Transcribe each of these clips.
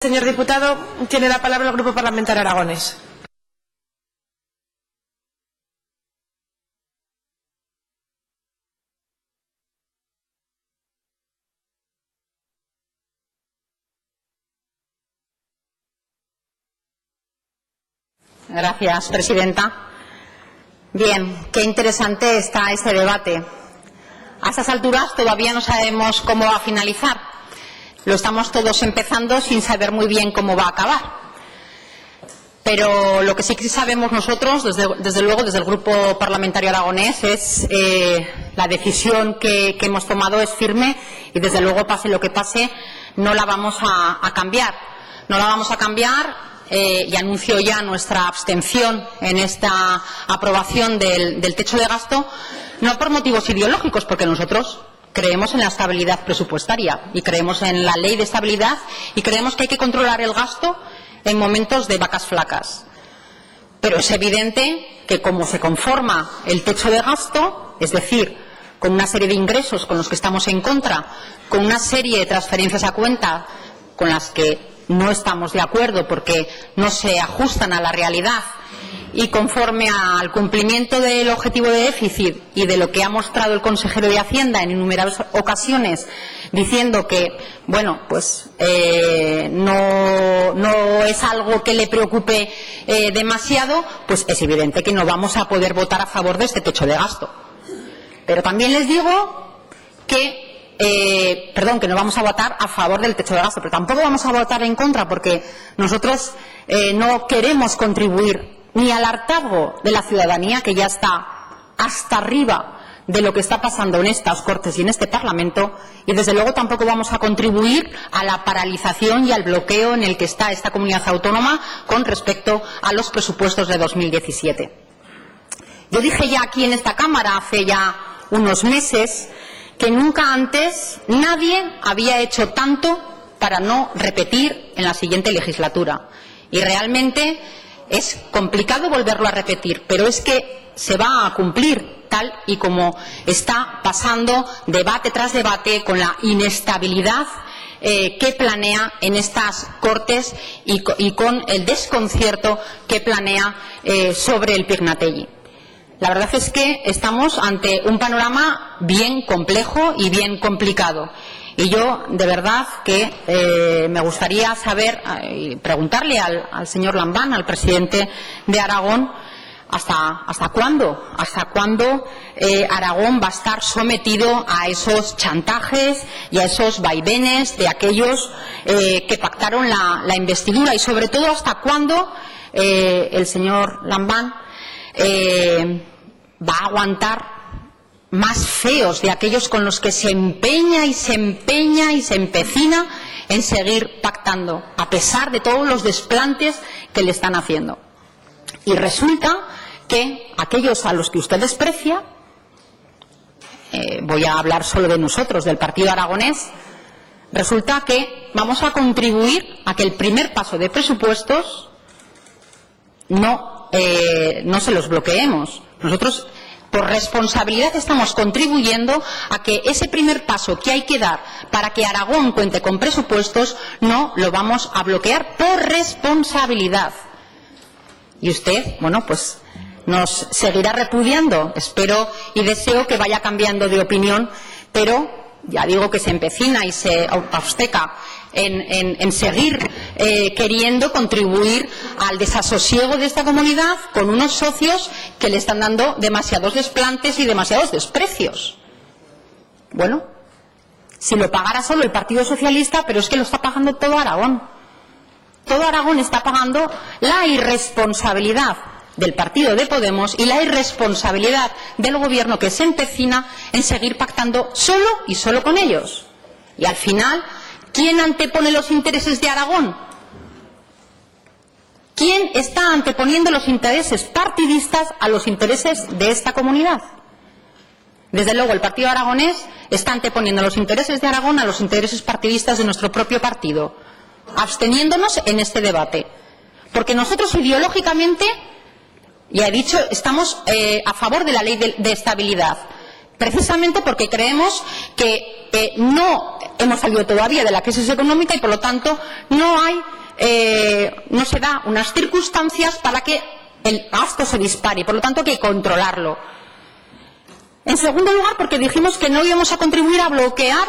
Señor diputado, tiene la palabra el Grupo Parlamentario Aragonés. Gracias, presidenta. Bien, qué interesante está este debate. A estas alturas todavía no sabemos cómo va a finalizar. Lo estamos todos empezando sin saber muy bien cómo va a acabar. Pero lo que sí que sabemos nosotros, desde luego, desde el Grupo Parlamentario Aragonés, es la decisión que hemos tomado es firme y, desde luego, pase lo que pase, no la vamos a cambiar. No la vamos a cambiar y anuncio ya nuestra abstención en esta aprobación del techo de gasto, no por motivos ideológicos, porque nosotros creemos en la estabilidad presupuestaria y creemos en la ley de estabilidad y creemos que hay que controlar el gasto en momentos de vacas flacas. Pero es evidente que, como se conforma el techo de gasto, es decir, con una serie de ingresos con los que estamos en contra, con una serie de transferencias a cuenta con las que no estamos de acuerdo porque no se ajustan a la realidad, y conforme al cumplimiento del objetivo de déficit y de lo que ha mostrado el consejero de Hacienda en innumerables ocasiones, diciendo que, bueno, pues no es algo que le preocupe demasiado, pues es evidente que no vamos a poder votar a favor de este techo de gasto. Pero también les digo que que no vamos a votar a favor del techo de gasto, pero tampoco vamos a votar en contra, porque nosotros no queremos contribuir ni al hartazgo de la ciudadanía, que ya está hasta arriba de lo que está pasando en estas Cortes y en este Parlamento, y desde luego tampoco vamos a contribuir a la paralización y al bloqueo en el que está esta comunidad autónoma con respecto a los presupuestos de 2017. Yo dije ya aquí en esta Cámara hace ya unos meses que nunca antes nadie había hecho tanto para no repetir en la siguiente legislatura, y realmente es complicado volverlo a repetir, pero es que se va a cumplir tal y como está pasando debate tras debate, con la inestabilidad que planea en estas Cortes y con el desconcierto que planea sobre el Pignatelli. La verdad es que estamos ante un panorama bien complejo y bien complicado. Y yo, de verdad, que me gustaría saber y preguntarle al señor Lambán, al presidente de Aragón, ¿hasta cuándo Aragón va a estar sometido a esos chantajes y a esos vaivenes de aquellos que pactaron la investidura? Y, sobre todo, ¿hasta cuándo el señor Lambán va a aguantar más feos de aquellos con los que se empeña y se empecina en seguir pactando, a pesar de todos los desplantes que le están haciendo? Y resulta que aquellos a los que usted desprecia, voy a hablar solo de nosotros, del Partido Aragonés, resulta que vamos a contribuir a que el primer paso de presupuestos no se los bloqueemos. Nosotros, por responsabilidad, estamos contribuyendo a que ese primer paso que hay que dar para que Aragón cuente con presupuestos no lo vamos a bloquear por responsabilidad. Y usted, bueno, pues nos seguirá repudiando. Espero y deseo que vaya cambiando de opinión, pero ya digo que se empecina y se obceca en seguir queriendo contribuir al desasosiego de esta comunidad con unos socios que le están dando demasiados desplantes y demasiados desprecios. Bueno, si lo pagara solo el Partido Socialista, pero es que lo está pagando todo Aragón. Todo Aragón está pagando la irresponsabilidad del partido de Podemos y la irresponsabilidad del Gobierno, que se empecina en seguir pactando solo y solo con ellos. Y al final, ¿quién antepone los intereses de Aragón? ¿Quién está anteponiendo los intereses partidistas a los intereses de esta comunidad? Desde luego, el Partido Aragonés está anteponiendo los intereses de Aragón a los intereses partidistas de nuestro propio partido, absteniéndonos en este debate. Porque nosotros, ideológicamente, ya he dicho, estamos a favor de la ley de estabilidad, precisamente porque creemos que no hemos salido todavía de la crisis económica y, por lo tanto, no se da unas circunstancias para que el gasto se dispare. Por lo tanto, hay que controlarlo. En segundo lugar, porque dijimos que no íbamos a contribuir a bloquear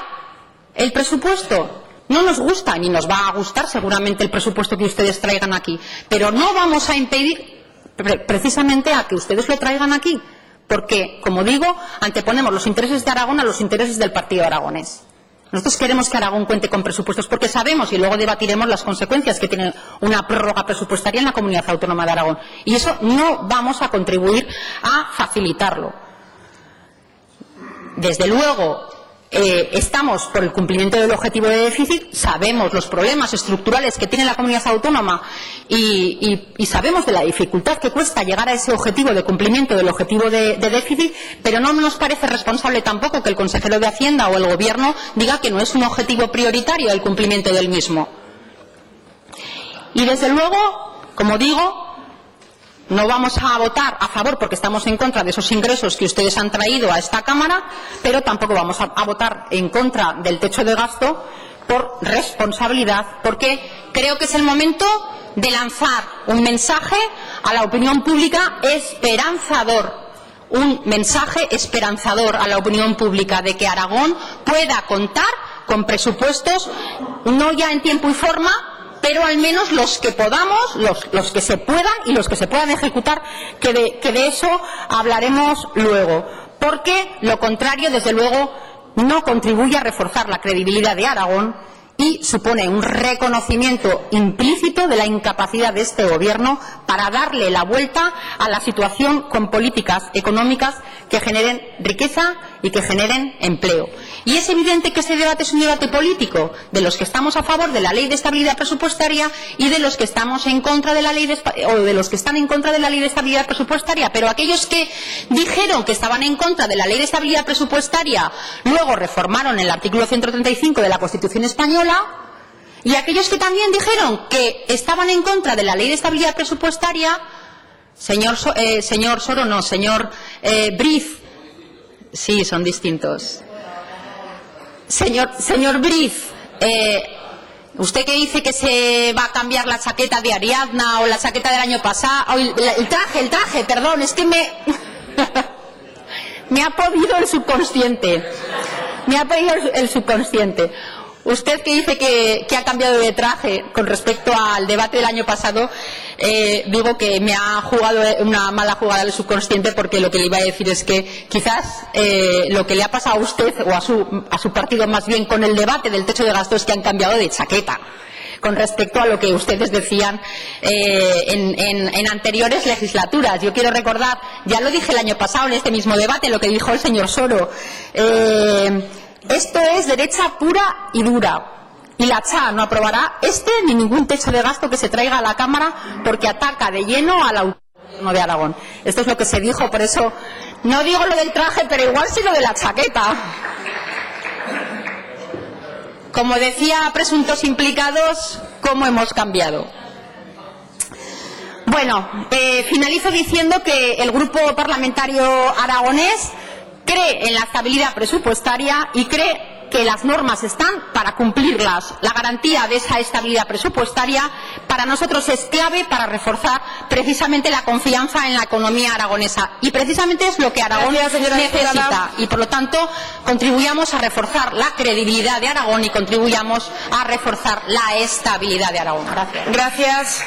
el presupuesto. No nos gusta, ni nos va a gustar seguramente el presupuesto que ustedes traigan aquí, pero no vamos a impedir precisamente a que ustedes lo traigan aquí, porque, como digo, anteponemos los intereses de Aragón a los intereses del partido aragonés. Nosotros queremos que Aragón cuente con presupuestos porque sabemos, y luego debatiremos las consecuencias que tiene una prórroga presupuestaria en la Comunidad Autónoma de Aragón, y eso no vamos a contribuir a facilitarlo. Desde luego, estamos por el cumplimiento del objetivo de déficit, sabemos los problemas estructurales que tiene la comunidad autónoma y sabemos de la dificultad que cuesta llegar a ese objetivo de cumplimiento del objetivo de déficit, pero no nos parece responsable tampoco que el consejero de Hacienda o el Gobierno diga que no es un objetivo prioritario el cumplimiento del mismo. Y desde luego, como digo, no vamos a votar a favor porque estamos en contra de esos ingresos que ustedes han traído a esta Cámara, pero tampoco vamos a votar en contra del techo de gasto por responsabilidad, porque creo que es el momento de lanzar un mensaje a la opinión pública esperanzador, un mensaje esperanzador a la opinión pública de que Aragón pueda contar con presupuestos, no ya en tiempo y forma, pero al menos los que podamos, los que se puedan y los que se puedan ejecutar, que de eso hablaremos luego, porque lo contrario, desde luego, no contribuye a reforzar la credibilidad de Aragón y supone un reconocimiento implícito de la incapacidad de este Gobierno para darle la vuelta a la situación con políticas económicas que generen riqueza y que generen empleo. Y es evidente que ese debate es un debate político, de los que estamos a favor de la Ley de Estabilidad Presupuestaria y de los que estamos en contra de la ley de los que están en contra de la Ley de Estabilidad Presupuestaria. Pero aquellos que dijeron que estaban en contra de la Ley de Estabilidad Presupuestaria luego reformaron el artículo 135 de la Constitución española, y aquellos que también dijeron que estaban en contra de la Ley de Estabilidad Presupuestaria, señor Briz, sí, son distintos. Señor Briz, usted que dice que se va a cambiar la chaqueta de Ariadna o la chaqueta del año pasado, el traje, perdón, es que me ha podido el subconsciente. Usted que dice que ha cambiado de traje con respecto al debate del año pasado, digo que me ha jugado una mala jugada del subconsciente, porque lo que le iba a decir es que quizás lo que le ha pasado a usted o a su partido más bien con el debate del techo de gasto es que han cambiado de chaqueta con respecto a lo que ustedes decían en anteriores legislaturas. Yo quiero recordar, ya lo dije el año pasado en este mismo debate, lo que dijo el señor Soro. Esto es derecha pura y dura. Y la CHA no aprobará ni ningún techo de gasto que se traiga a la Cámara, porque ataca de lleno al autogobierno de Aragón. Esto es lo que se dijo, por eso no digo lo del traje, pero igual sí lo de la chaqueta. Como decía, presuntos implicados, ¿cómo hemos cambiado? Bueno, finalizo diciendo que el Grupo Parlamentario Aragonés cree en la estabilidad presupuestaria y cree que las normas están para cumplirlas. La garantía de esa estabilidad presupuestaria para nosotros es clave para reforzar precisamente la confianza en la economía aragonesa, y precisamente es lo que Aragón necesita, y por lo tanto contribuyamos a reforzar la credibilidad de Aragón y contribuyamos a reforzar la estabilidad de Aragón. Gracias.